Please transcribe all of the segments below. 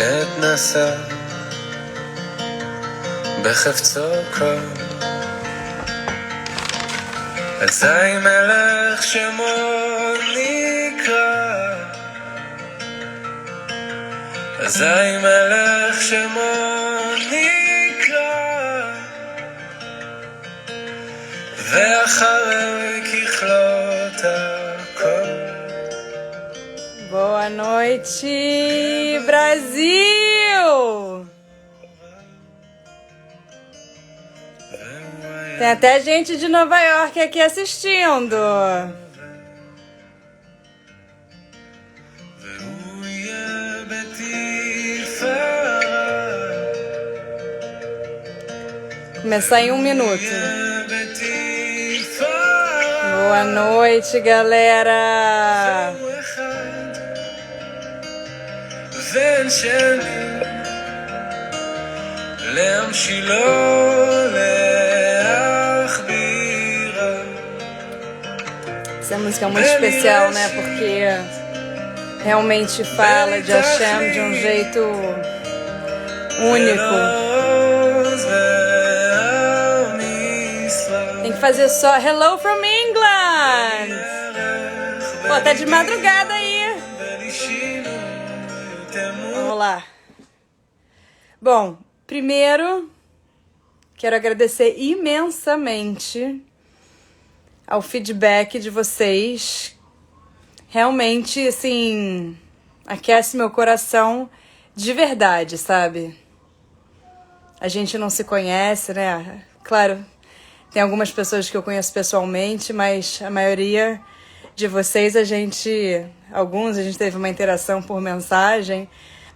ילד נסע בחפצו קרוב אזי מלך שמו נקרא אזי מלך שמו נקרא ואחרי ככלות הכל. Boa noite, Brasil! Tem até gente de Nova York aqui assistindo. Começar em 1 minuto. Boa noite, galera! Essa música é muito especial, né? Porque realmente fala de Hashem de um jeito único. Tem que fazer só Hello from England! Pô, tá de madrugada aí. Vamos lá. Bom, primeiro, quero agradecer imensamente ao feedback de vocês. Realmente, assim, aquece meu coração de verdade, sabe? A gente não se conhece, né? Claro, tem algumas pessoas que eu conheço pessoalmente, mas a maioria de vocês, alguns a gente teve uma interação por mensagem,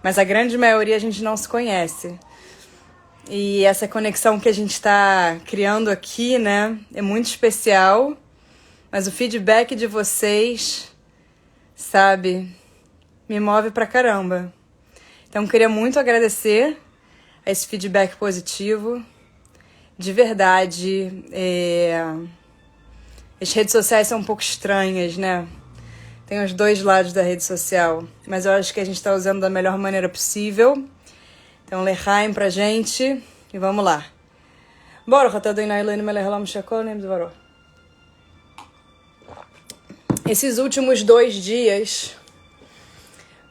mas a grande maioria a gente não se conhece. E essa conexão que a gente está criando aqui, né, é muito especial, mas o feedback de vocês, sabe, me move pra caramba. Então eu queria muito agradecer a esse feedback positivo. De verdade, as redes sociais são um pouco estranhas, né? Tem os dois lados da rede social, mas eu acho que a gente está usando da melhor maneira possível. Então, Lechaim pra gente e vamos lá. Esses últimos 2 dias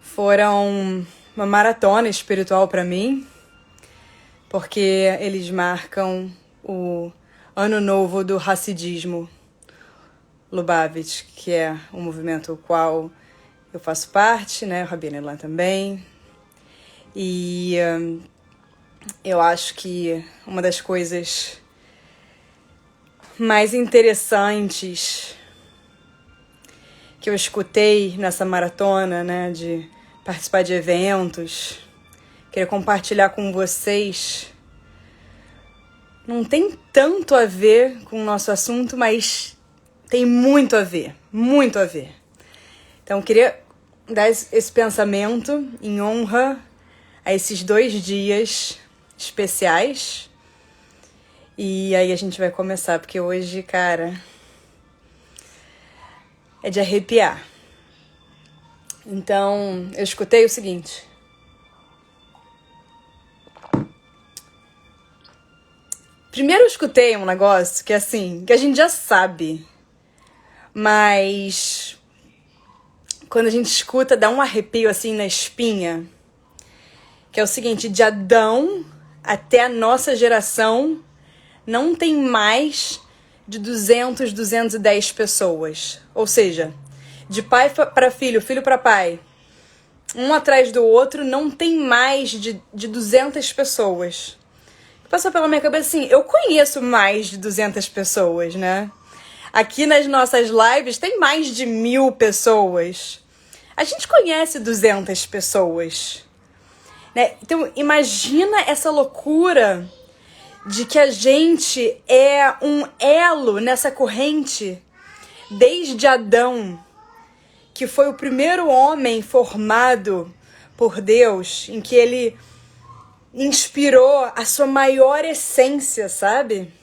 foram uma maratona espiritual para mim, porque eles marcam o Ano Novo do Hassidismo Lubavitch, que é um movimento ao qual eu faço parte, né? O Rabino lá também. E eu acho que uma das coisas mais interessantes que eu escutei nessa maratona, né? De participar de eventos, queria compartilhar com vocês. Não tem tanto a ver com o nosso assunto, mas tem muito a ver, muito a ver. Então, eu queria dar esse pensamento em honra a esses 2 dias especiais. E aí a gente vai começar, porque hoje, cara, é de arrepiar. Então, eu escutei o seguinte. Primeiro eu escutei um negócio que, assim, que a gente já sabe. Mas quando a gente escuta, dá um arrepio assim na espinha. Que é o seguinte, de Adão até a nossa geração, não tem mais de 200, 210 pessoas. Ou seja, de pai para filho, filho para pai, um atrás do outro, não tem mais de 200 pessoas. Passou pela minha cabeça assim, eu conheço mais de 200 pessoas, né? Aqui nas nossas lives tem mais de 1000 pessoas. A gente conhece 200 pessoas, né? Então, imagina essa loucura de que a gente é um elo nessa corrente desde Adão, que foi o primeiro homem formado por Deus, em que ele inspirou a sua maior essência, sabe?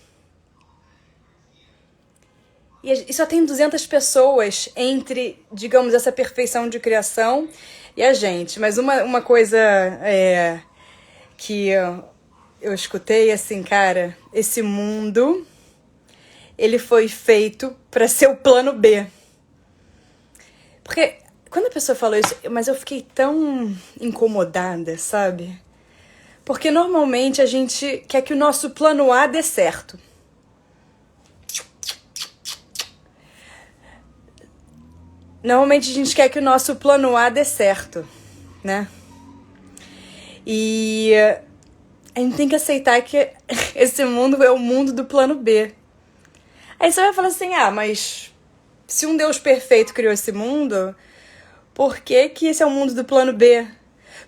E só tem 200 pessoas entre, digamos, essa perfeição de criação e a gente. Mas uma coisa que eu escutei, assim, cara, esse mundo, ele foi feito pra ser o plano B. Porque quando a pessoa falou isso, mas eu fiquei tão incomodada, sabe? Porque normalmente a gente quer que o nosso plano A dê certo. Normalmente a gente quer que o nosso plano A dê certo, né? E a gente tem que aceitar que esse mundo é o mundo do plano B. Aí você vai falar assim, mas se um Deus perfeito criou esse mundo, por que que esse é o mundo do plano B?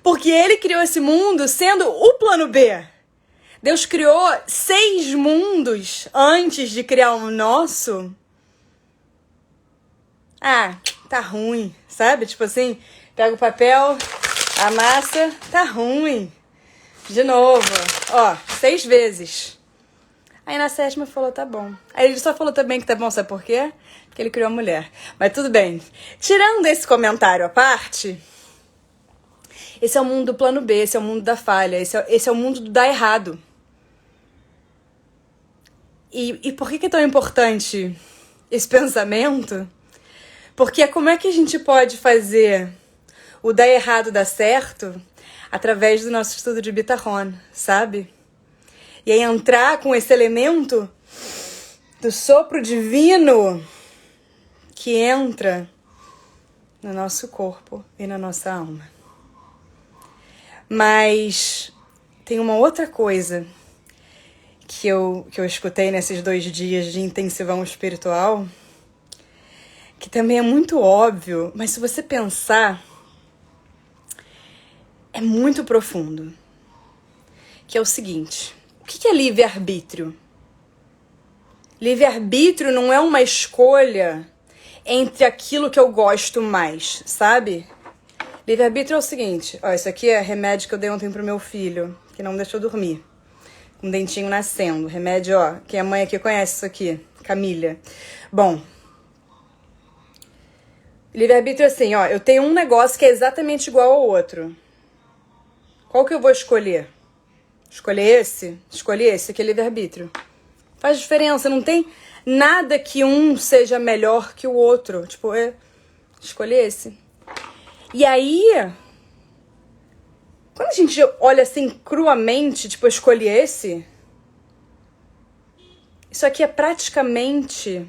Porque ele criou esse mundo sendo o plano B. Deus criou 6 mundos antes de criar o nosso. Tá ruim, sabe? Tipo assim, pega o papel, amassa, tá ruim. De novo, 6 vezes. Aí na 7ª falou, tá bom. Aí ele só falou também que tá bom, sabe por quê? Porque ele criou a mulher. Mas tudo bem. Tirando esse comentário à parte, esse é o mundo do plano B, esse é o mundo da falha, esse é o mundo do dar errado. E por que é tão importante esse pensamento? Porque como é que a gente pode fazer o dar errado dar certo através do nosso estudo de Bitachon, sabe? E aí entrar com esse elemento do sopro divino que entra no nosso corpo e na nossa alma. Mas tem uma outra coisa que eu escutei nesses 2 dias de intensivão espiritual, que também é muito óbvio, mas se você pensar, é muito profundo. Que é o seguinte, o que é livre-arbítrio? Livre-arbítrio não é uma escolha entre aquilo que eu gosto mais, sabe? Livre-arbítrio é o seguinte, isso aqui é remédio que eu dei ontem pro meu filho, que não deixou dormir, com um dentinho nascendo. Remédio, quem é mãe aqui conhece isso aqui, Camila. Bom, livre-arbítrio é assim, eu tenho um negócio que é exatamente igual ao outro. Qual que eu vou escolher? Escolher esse? Escolher esse, que é livre-arbítrio. Faz diferença, não tem nada que um seja melhor que o outro. Tipo, escolher esse. E aí, quando a gente olha assim cruamente, tipo, eu escolhi esse, isso aqui é praticamente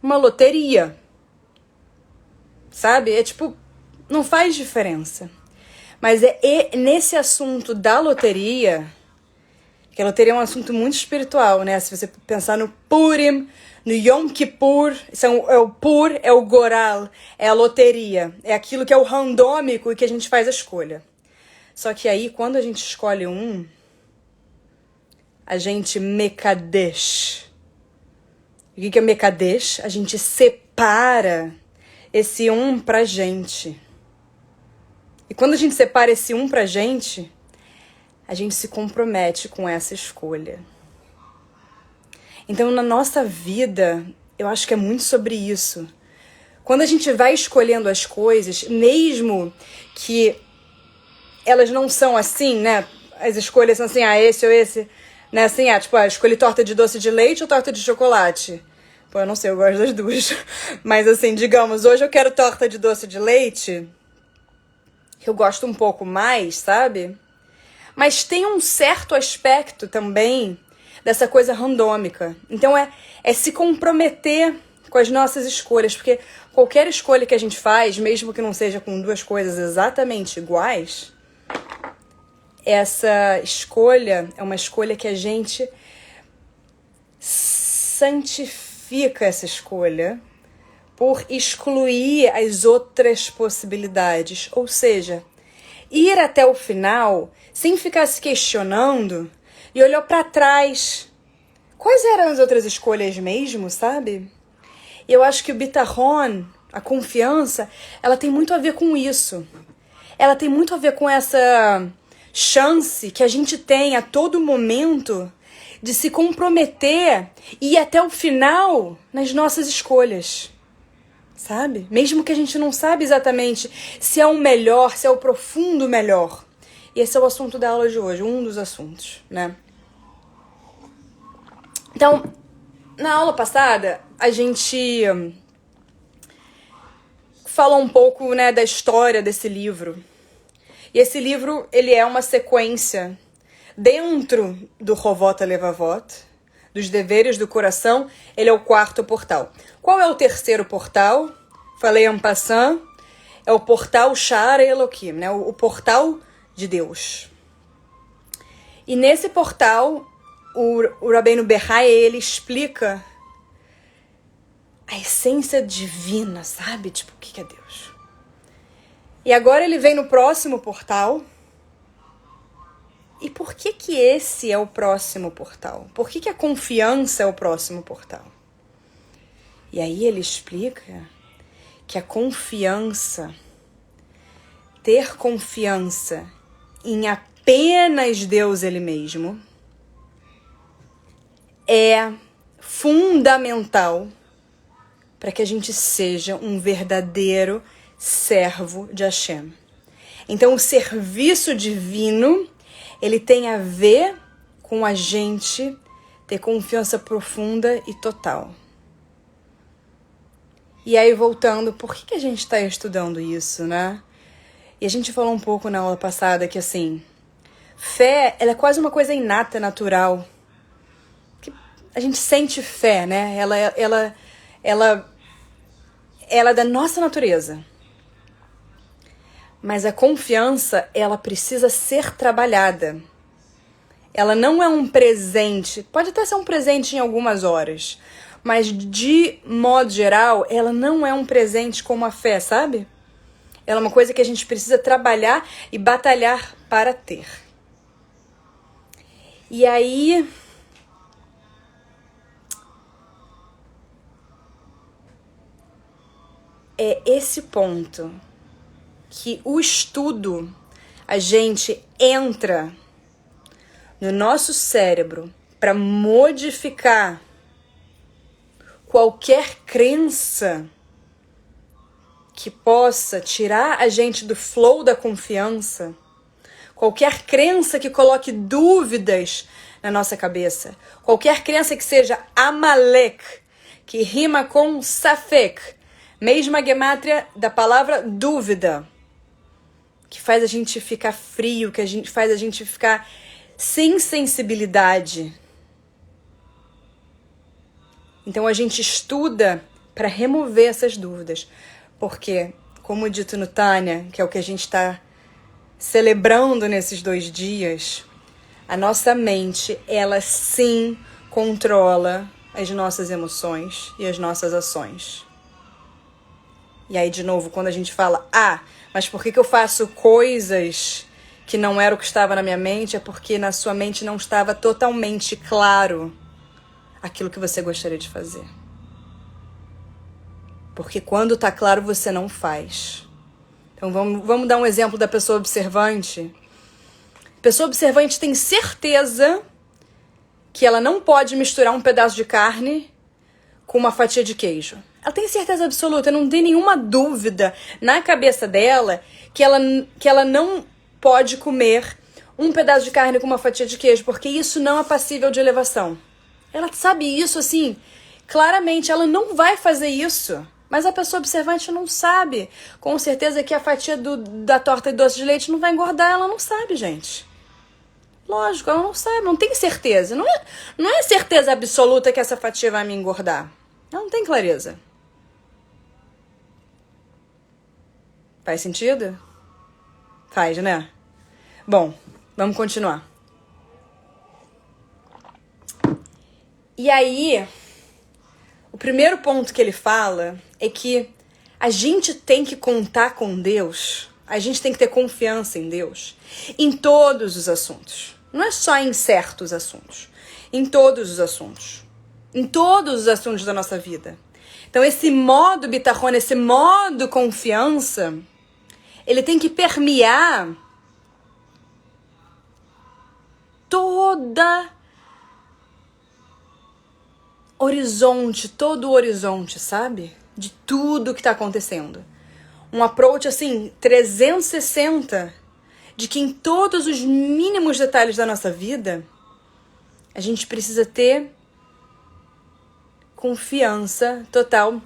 uma loteria. Sabe? É tipo, não faz diferença. Mas é nesse assunto da loteria, que a loteria é um assunto muito espiritual, né? Se você pensar no Purim, no Yom Kippur, o Pur, é o Goral, é a loteria. É aquilo que é o randômico e que a gente faz a escolha. Só que aí, quando a gente escolhe um, a gente mekadesh. O que é mekadesh? A gente separa esse um pra gente. E quando a gente separa esse um pra gente, a gente se compromete com essa escolha. Então, na nossa vida, eu acho que é muito sobre isso. Quando a gente vai escolhendo as coisas, mesmo que elas não são assim, né? As escolhas são assim, esse ou esse, né? Assim, tipo, escolhi torta de doce de leite ou torta de chocolate? Pô, eu não sei, eu gosto das duas. Mas assim, digamos, hoje eu quero torta de doce de leite, que eu gosto um pouco mais, sabe? Mas tem um certo aspecto também dessa coisa randômica. Então é se comprometer com as nossas escolhas, porque qualquer escolha que a gente faz, mesmo que não seja com 2 coisas exatamente iguais, essa escolha é uma escolha que a gente santifica essa escolha por excluir as outras possibilidades. Ou seja, ir até o final sem ficar se questionando e olhar para trás. Quais eram as outras escolhas mesmo, sabe? E eu acho que o Bitachon, a confiança, ela tem muito a ver com isso. Ela tem muito a ver com essa chance que a gente tem a todo momento de se comprometer e ir até o final nas nossas escolhas. sabe? Mesmo que a gente não sabe exatamente se é o melhor, se é o profundo melhor. E esse é o assunto da aula de hoje, um dos assuntos, né? Então, na aula passada, a gente falou um pouco, né, da história desse livro. E esse livro, ele é uma sequência dentro do Hovot Levavot, dos deveres do coração. Ele é o 4º portal. Qual é o 3º portal? Falei en passant. É o portal Sha'ar Elohim, né? O portal de Deus. E nesse portal, o Rabbeinu Bechai, ele explica a essência divina, sabe? Tipo, o que é Deus? E agora ele vem no próximo portal. E por que que esse é o próximo portal? Por que que a confiança é o próximo portal? E aí ele explica que a confiança, ter confiança em apenas Deus Ele mesmo, é fundamental para que a gente seja um verdadeiro servo de Hashem. Então, o serviço divino, ele tem a ver com a gente ter confiança profunda e total. E aí, voltando, por que a gente está estudando isso, né? E a gente falou um pouco na aula passada que, assim, fé, ela é quase uma coisa inata, natural. Que a gente sente fé, né? Ela é da nossa natureza. Mas a confiança, ela precisa ser trabalhada. Ela não é um presente. Pode até ser um presente em algumas horas. Mas, de modo geral, ela não é um presente como a fé, sabe? Ela é uma coisa que a gente precisa trabalhar e batalhar para ter. E aí, é esse ponto que o estudo, a gente entra no nosso cérebro para modificar qualquer crença que possa tirar a gente do flow da confiança, qualquer crença que coloque dúvidas na nossa cabeça, qualquer crença que seja Amalek, que rima com Safek, mesma gemátria da palavra dúvida, que faz a gente ficar frio, que faz a gente ficar sem sensibilidade. Então a gente estuda para remover essas dúvidas. Porque, como dito no Tânia, que é o que a gente está celebrando nesses 2 dias, a nossa mente, ela sim controla as nossas emoções e as nossas ações. E aí, de novo, quando a gente fala, mas por que eu faço coisas que não era o que estava na minha mente? É porque na sua mente não estava totalmente claro aquilo que você gostaria de fazer. Porque quando tá claro, você não faz. Então vamos dar um exemplo da pessoa observante. A pessoa observante tem certeza que ela não pode misturar um pedaço de carne com uma fatia de queijo. Ela tem certeza absoluta, não tem nenhuma dúvida na cabeça dela que ela não pode comer um pedaço de carne com uma fatia de queijo, porque isso não é passível de elevação. Ela sabe isso, assim, claramente, ela não vai fazer isso. Mas a pessoa observante não sabe. Com certeza que a fatia da torta de doce de leite não vai engordar, ela não sabe, gente. Lógico, ela não sabe, não tem certeza. Não é certeza absoluta que essa fatia vai me engordar. Ela não tem clareza. Faz sentido? Faz, né? Bom, vamos continuar. E aí, o primeiro ponto que ele fala é que a gente tem que contar com Deus, a gente tem que ter confiança em Deus em todos os assuntos. Não é só em certos assuntos, em todos os assuntos. Em todos os assuntos da nossa vida. Então esse modo bitachon, esse modo confiança, ele tem que permear todo o horizonte, sabe? de tudo que está acontecendo. Um approach, assim, 360, de que em todos os mínimos detalhes da nossa vida, a gente precisa ter confiança total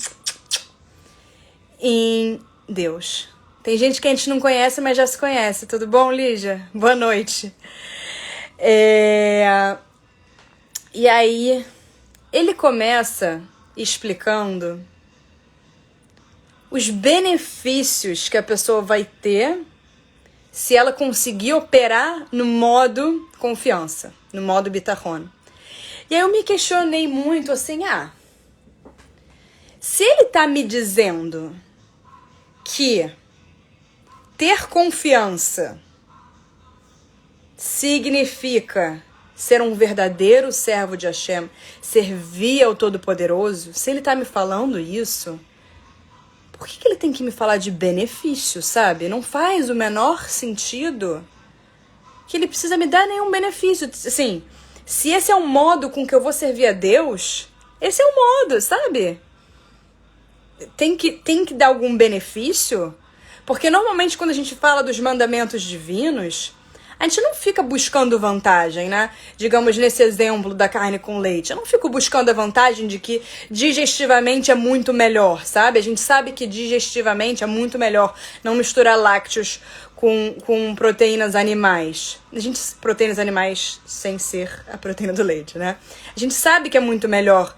em Deus. Tem gente que a gente não conhece, mas já se conhece. Tudo bom, Lígia? Boa noite. E aí, ele começa explicando os benefícios que a pessoa vai ter se ela conseguir operar no modo confiança, no modo bitachon. E aí eu me questionei muito assim, se ele tá me dizendo que ter confiança significa ser um verdadeiro servo de Hashem, servir ao Todo-Poderoso, se ele tá me falando isso, por que ele tem que me falar de benefício, sabe? Não faz o menor sentido que ele precisa me dar nenhum benefício. Assim, se esse é o modo com que eu vou servir a Deus, esse é o modo, sabe? Tem que dar algum benefício, porque normalmente quando a gente fala dos mandamentos divinos, a gente não fica buscando vantagem, né? Digamos, nesse exemplo da carne com leite. Eu não fico buscando a vantagem de que digestivamente é muito melhor, sabe? A gente sabe que digestivamente é muito melhor não misturar lácteos com proteínas animais. Proteínas animais sem ser a proteína do leite, né? A gente sabe que é muito melhor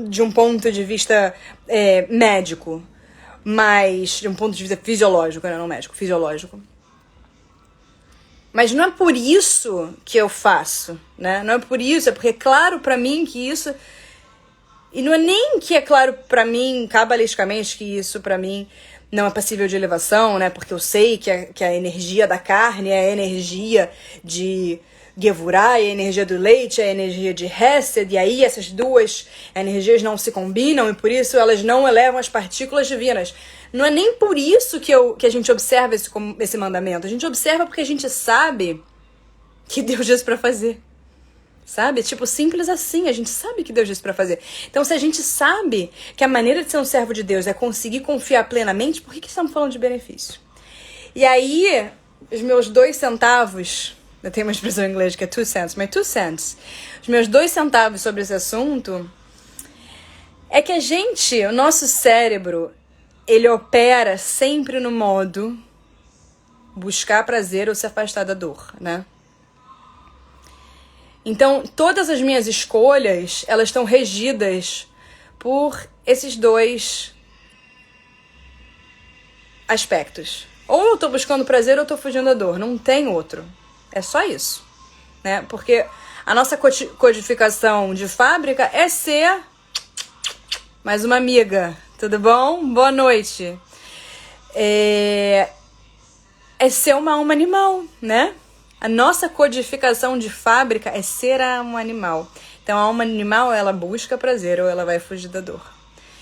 de um ponto de vista médico, mas de um ponto de vista fisiológico, né? Não médico, fisiológico. Mas não é por isso que eu faço, né? Não é por isso, é porque é claro pra mim que isso... E não é nem que é claro pra mim, cabalisticamente, que isso pra mim não é passível de elevação, né? Porque eu sei que a energia da carne é a energia de Gevurah, é a energia do leite, é a energia de Hesed, e aí essas duas energias não se combinam e por isso elas não elevam as partículas divinas. Não é nem por isso que a gente observa esse mandamento. A gente observa porque a gente sabe que Deus disse pra fazer. Sabe? Tipo, simples assim. A gente sabe que Deus disse pra fazer. Então, se a gente sabe que a maneira de ser um servo de Deus é conseguir confiar plenamente, por que estamos falando de benefício? E aí, os meus 2 centavos... Eu tenho uma expressão em inglês que é 2 cents, mas 2 cents. Os meus 2 centavos sobre esse assunto é que o nosso cérebro... ele opera sempre no modo buscar prazer ou se afastar da dor, né? Então, todas as minhas escolhas, elas estão regidas por esses 2 aspectos. Ou eu tô buscando prazer ou eu tô fugindo da dor. Não tem outro. É só isso, né? Porque a nossa codificação de fábrica é ser mais uma amiga. Tudo bom? Boa noite. É ser uma alma animal, né? A nossa codificação de fábrica é ser um animal. Então, a alma animal, ela busca prazer ou ela vai fugir da dor.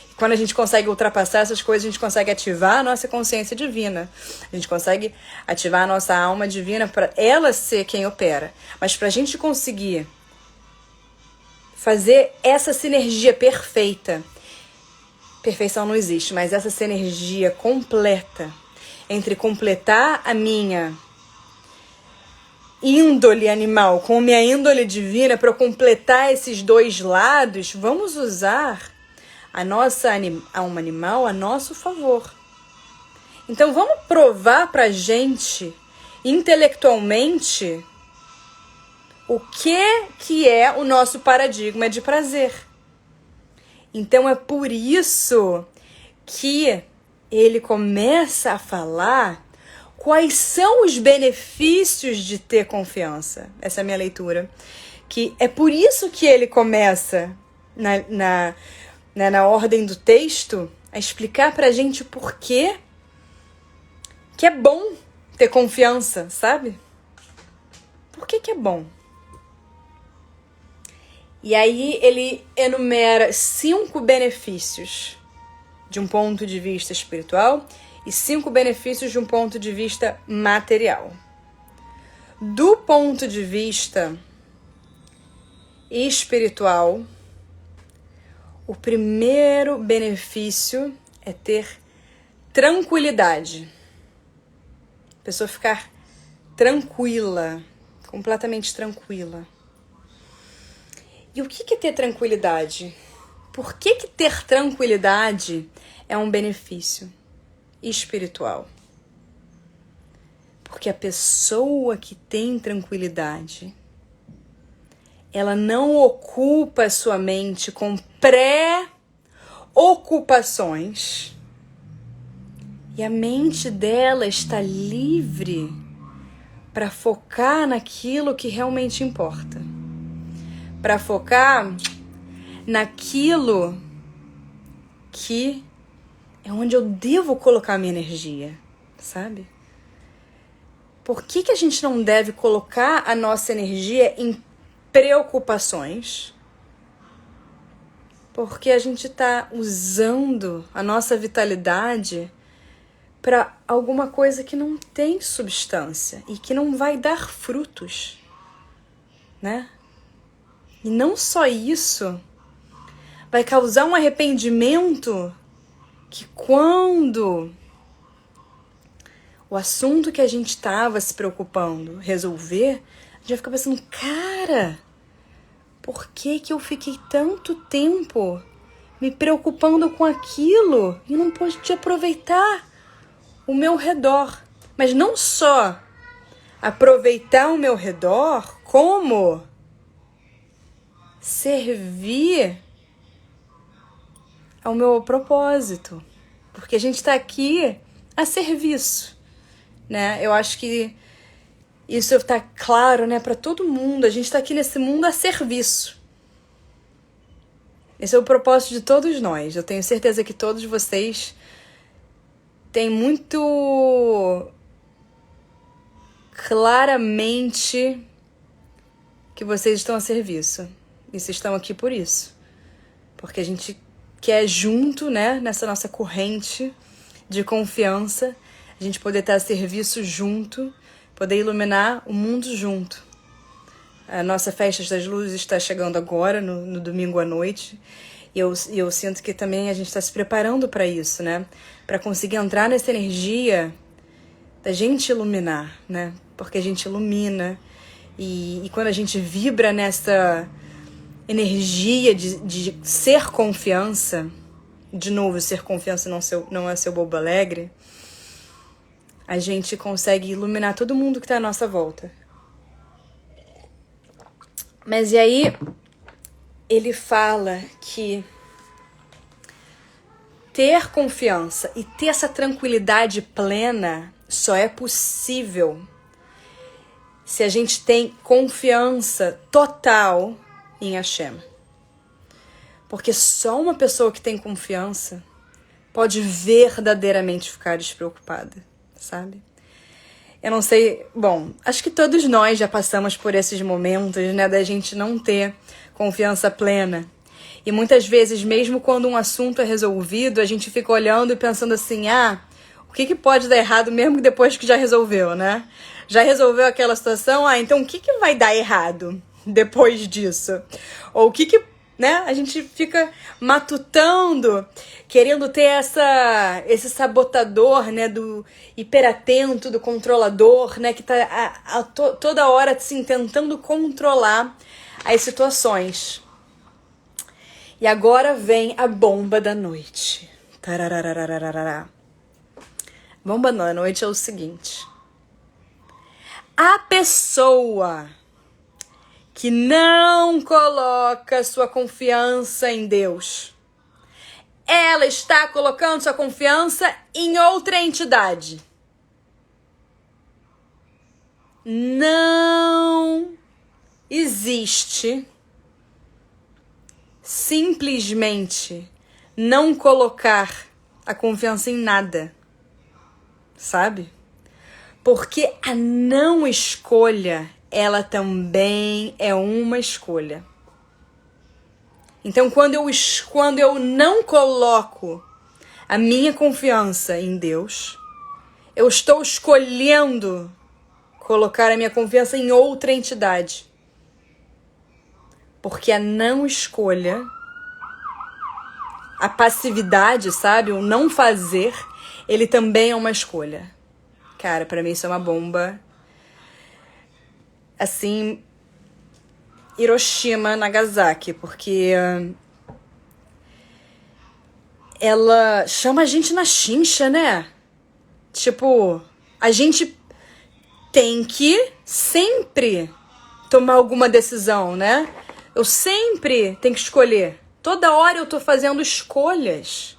E quando a gente consegue ultrapassar essas coisas, a gente consegue ativar a nossa consciência divina. A gente consegue ativar a nossa alma divina para ela ser quem opera. Mas para a gente conseguir fazer essa sinergia perfeita, perfeição não existe, mas essa sinergia completa entre completar a minha índole animal com a minha índole divina, para eu completar esses 2 lados, vamos usar a nossa alma animal a nosso favor. Então vamos provar pra gente intelectualmente o que é o nosso paradigma de prazer. Então é por isso que ele começa a falar quais são os benefícios de ter confiança. Essa é a minha leitura. Que é por isso que ele começa na ordem do texto a explicar pra gente por que é bom ter confiança, sabe? Por que é bom? E aí ele enumera 5 benefícios de um ponto de vista espiritual e 5 benefícios de um ponto de vista material. Do ponto de vista espiritual, O primeiro benefício é ter tranquilidade. A pessoa ficar tranquila, completamente tranquila. E o que é ter tranquilidade? Por que ter tranquilidade é um benefício espiritual? Porque a pessoa que tem tranquilidade, ela não ocupa a sua mente com pré-ocupações. E a mente dela está livre para focar naquilo que realmente importa. Para focar naquilo que é onde eu devo colocar a minha energia, sabe? Por que a gente não deve colocar a nossa energia em preocupações? Porque a gente está usando a nossa vitalidade para alguma coisa que não tem substância e que não vai dar frutos, né? E não só isso, vai causar um arrependimento que quando o assunto que a gente estava se preocupando resolver, a gente vai ficar pensando, cara, por que eu fiquei tanto tempo me preocupando com aquilo e não pude aproveitar o meu redor? Mas não só aproveitar o meu redor, como servir ao meu propósito. Porque a gente está aqui a serviço, né? Eu acho que isso está claro, né, para todo mundo. A gente está aqui nesse mundo a serviço. Esse é o propósito de todos nós. Eu tenho certeza que todos vocês têm muito claramente que vocês estão a serviço. E vocês estão aqui por isso. Porque a gente quer junto, né, nessa nossa corrente de confiança, a gente poder estar a serviço junto, poder iluminar o mundo junto. A nossa Festa das Luzes está chegando agora, no domingo à noite, e eu sinto que também a gente está se preparando para isso, né? Para conseguir entrar nessa energia da gente iluminar, né? Porque a gente ilumina, e quando a gente vibra nessa energia de ser confiança, de novo, ser confiança não é ser bobo alegre, a gente consegue iluminar todo mundo que está à nossa volta. Mas e aí, ele fala que ter confiança e ter essa tranquilidade plena só é possível se a gente tem confiança total em Hashem. Porque só uma pessoa que tem confiança pode verdadeiramente ficar despreocupada, sabe? Eu não sei, bom, acho que todos nós já passamos por esses momentos, né, da gente não ter confiança plena. E muitas vezes, mesmo quando um assunto é resolvido, a gente fica olhando e pensando assim, o que pode dar errado mesmo depois que já resolveu, né? Já resolveu aquela situação, então o que vai dar errado depois disso? Ou o que né? A gente fica matutando, querendo ter esse sabotador, né, do hiperatento, do controlador, né, que tá toda hora assim, tentando controlar as situações. E agora vem a bomba da noite. Tararararararara. Bomba da noite é o seguinte: a pessoa que não coloca sua confiança em Deus, ela está colocando sua confiança em outra entidade. Não existe simplesmente não colocar a confiança em nada, sabe? Porque a não escolha, ela também é uma escolha. Então, quando eu não coloco a minha confiança em Deus, eu estou escolhendo colocar a minha confiança em outra entidade. Porque a não escolha a passividade, sabe? O não fazer, ele também é uma escolha. Cara, pra mim isso é uma bomba. Assim, Hiroshima, Nagasaki, porque ela chama a gente na chincha, né? Tipo, a gente tem que sempre tomar alguma decisão, né? Eu sempre tenho que escolher. Toda hora eu tô fazendo escolhas.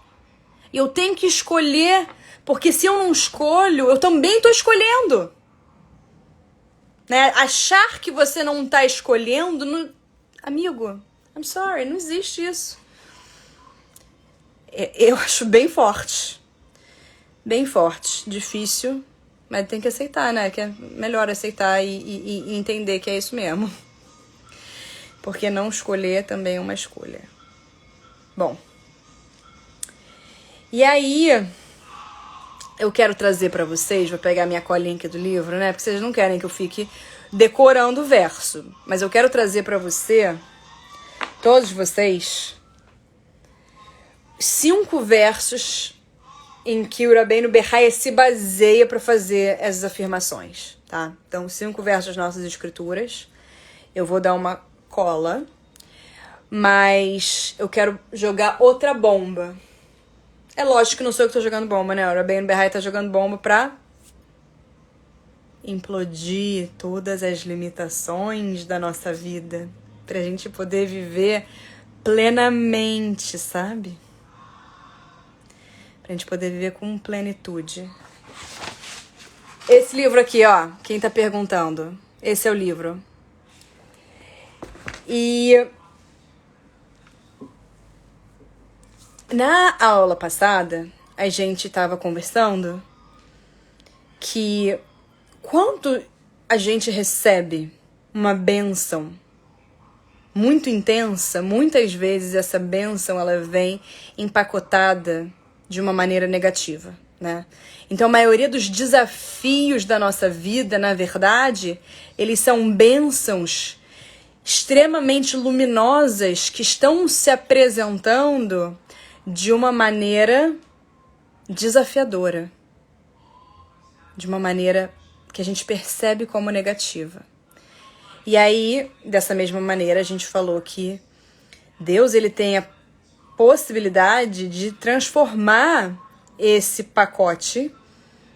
E eu tenho que escolher, porque se eu não escolho, eu também tô escolhendo. Né? Achar que você não tá escolhendo, amigo, I'm sorry, não existe isso. Eu acho bem forte. Bem forte. Difícil, mas tem que aceitar, né? Que é melhor aceitar e entender que é isso mesmo. Porque não escolher também é uma escolha. Bom. E aí, eu quero trazer pra vocês, vou pegar minha colinha aqui do livro, né? Porque vocês não querem que eu fique decorando o verso. Mas eu quero trazer pra você, todos vocês, 5 versos em que o Rabbeinu Bechaya se baseia para fazer essas afirmações, tá? Então, 5 versos das nossas escrituras. Eu vou dar uma cola, mas eu quero jogar outra bomba. É lógico que não sou eu que tô jogando bomba, né? O Rabbeinu Bechaya tá jogando bomba pra implodir todas as limitações da nossa vida, pra gente poder viver plenamente, sabe? Pra gente poder viver com plenitude. Esse livro aqui, ó, quem tá perguntando, esse é o livro. E na aula passada, a gente tava conversando que quando a gente recebe uma bênção muito intensa, muitas vezes essa bênção ela vem empacotada de uma maneira negativa, né? Então a maioria dos desafios da nossa vida, na verdade, eles são bênçãos extremamente luminosas que estão se apresentando de uma maneira desafiadora, de uma maneira que a gente percebe como negativa. E aí, dessa mesma maneira, a gente falou que Deus ele tem a possibilidade de transformar esse pacote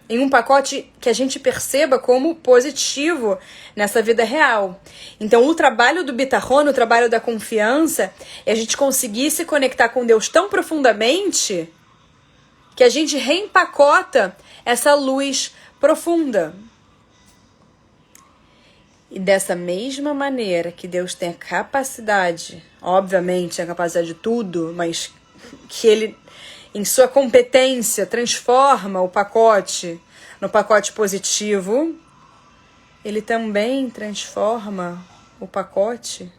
em um pacote que a gente perceba como positivo nessa vida real. Então, o trabalho do bitachon, o trabalho da confiança, é a gente conseguir se conectar com Deus tão profundamente que a gente reempacota essa luz profunda. E dessa mesma maneira que Deus tem a capacidade, obviamente a capacidade de tudo, mas que Ele, em sua competência, transforma o pacote no pacote positivo, Ele também transforma o pacote,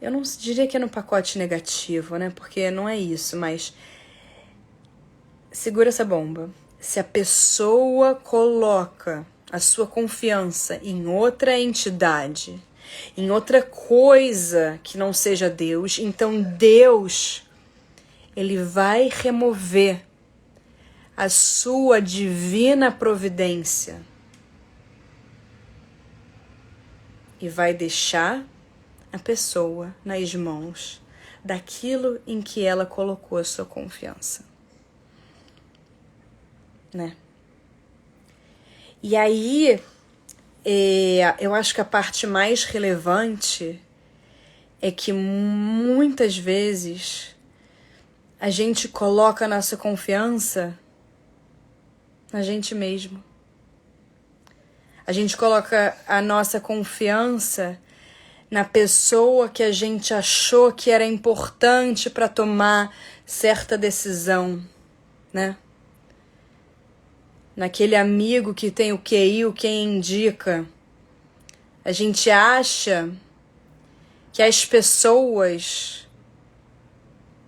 eu não diria que é no pacote negativo, né? Porque não é isso, mas segura essa bomba. Se a pessoa coloca a sua confiança em outra entidade, em outra coisa que não seja Deus, então Deus, ele vai remover a sua divina providência e vai deixar a pessoa nas mãos daquilo em que ela colocou a sua confiança, né? E aí, eu acho que a parte mais relevante é que muitas vezes a gente coloca a nossa confiança na gente mesmo. A gente coloca a nossa confiança na pessoa que a gente achou que era importante para tomar certa decisão, né? Naquele amigo que tem o QI, o quem indica. A gente acha que as pessoas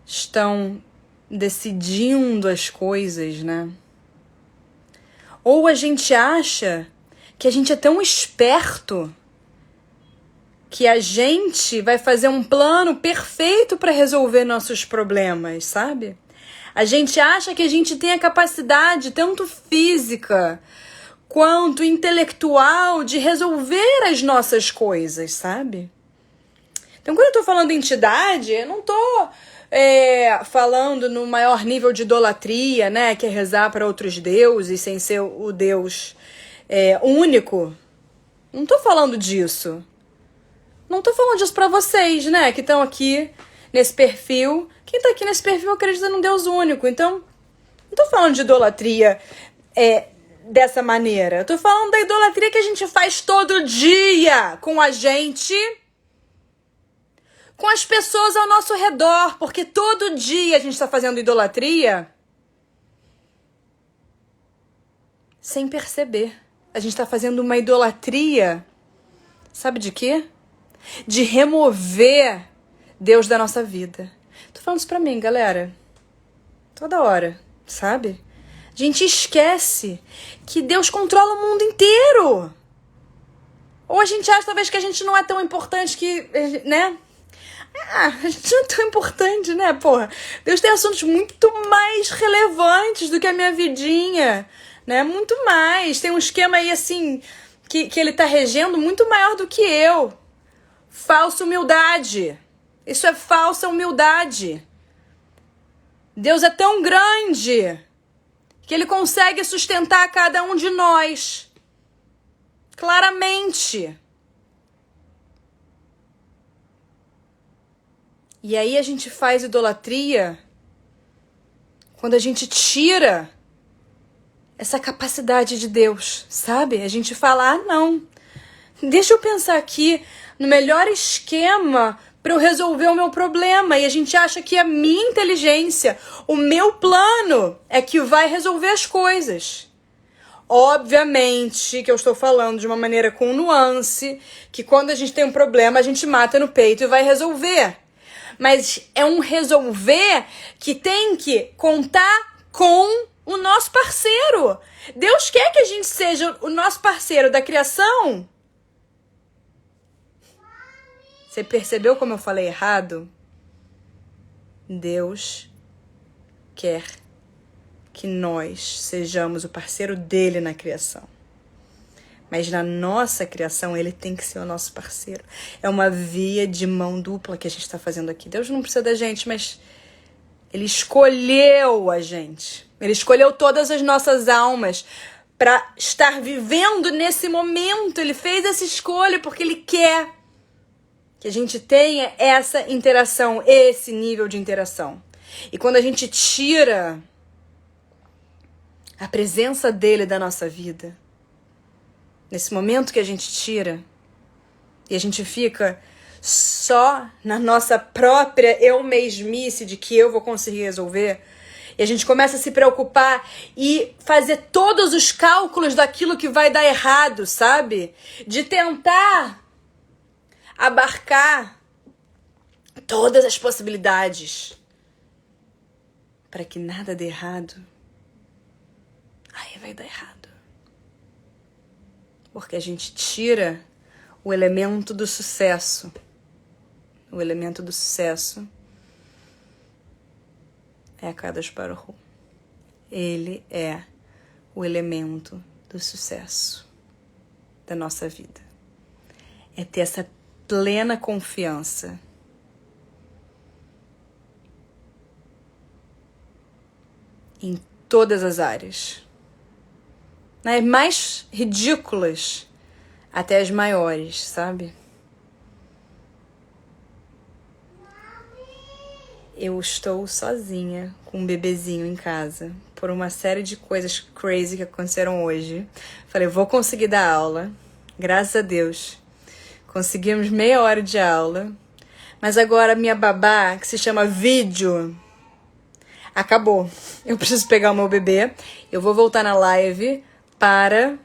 estão decidindo as coisas, né? Ou a gente acha que a gente é tão esperto que a gente vai fazer um plano perfeito para resolver nossos problemas, sabe? A gente acha que a gente tem a capacidade, tanto física quanto intelectual, de resolver as nossas coisas, sabe? Então, quando eu tô falando entidade, eu não tô falando no maior nível de idolatria, né? Que é rezar para outros deuses sem ser o Deus único. Não tô falando disso. Não tô falando disso pra vocês, né? Que estão aqui nesse perfil. Quem tá aqui nesse perfil acredita num Deus único. Então, não tô falando de idolatria dessa maneira. Eu tô falando da idolatria que a gente faz todo dia com a gente, com as pessoas ao nosso redor. Porque todo dia a gente tá fazendo idolatria sem perceber. A gente tá fazendo uma idolatria, sabe de quê? De remover Deus da nossa vida. Tô falando isso pra mim, galera. Toda hora, sabe? A gente esquece que Deus controla o mundo inteiro. Ou a gente acha talvez que a gente não é tão importante que, né? A gente não é tão importante, né, porra? Deus tem assuntos muito mais relevantes do que a minha vidinha, né? Muito mais. Tem um esquema aí, assim, que ele tá regendo muito maior do que eu. Falsa humildade. Isso é falsa humildade. Deus é tão grande que ele consegue sustentar cada um de nós. Claramente. E aí a gente faz idolatria quando a gente tira essa capacidade de Deus, sabe? A gente fala, não, deixa eu pensar aqui no melhor esquema para eu resolver o meu problema. E a gente acha que a minha inteligência, o meu plano é que vai resolver as coisas. Obviamente que eu estou falando de uma maneira com nuance, que quando a gente tem um problema, a gente mata no peito e vai resolver. Mas é um resolver que tem que contar com o nosso parceiro. Deus quer que a gente seja o nosso parceiro da criação. Você percebeu como eu falei errado? Deus quer que nós sejamos o parceiro dele na criação. Mas na nossa criação, ele tem que ser o nosso parceiro. É uma via de mão dupla que a gente está fazendo aqui. Deus não precisa da gente, mas ele escolheu a gente. Ele escolheu todas as nossas almas para estar vivendo nesse momento. Ele fez essa escolha porque ele quer que a gente tenha essa interação, esse nível de interação. E quando a gente tira a presença dele da nossa vida, nesse momento que a gente tira, e a gente fica só na nossa própria eu mesmice de que eu vou conseguir resolver, e a gente começa a se preocupar e fazer todos os cálculos daquilo que vai dar errado, sabe? De tentar abarcar todas as possibilidades para que nada dê errado. Aí vai dar errado. Porque a gente tira o elemento do sucesso. O elemento do sucesso é a Kadosh Baruch Hu. Ele é o elemento do sucesso da nossa vida. É ter essa plena confiança em todas as áreas. Nas mais ridículas até as maiores, sabe? Eu estou sozinha com um bebezinho em casa por uma série de coisas crazy que aconteceram hoje. Falei, vou conseguir dar aula. Graças a Deus. Conseguimos meia hora de aula. Mas agora minha babá, que se chama vídeo, acabou. Eu preciso pegar o meu bebê. Eu vou voltar na live para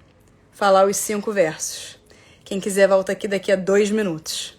falar os 5 versos. Quem quiser volta aqui daqui a 2 minutos.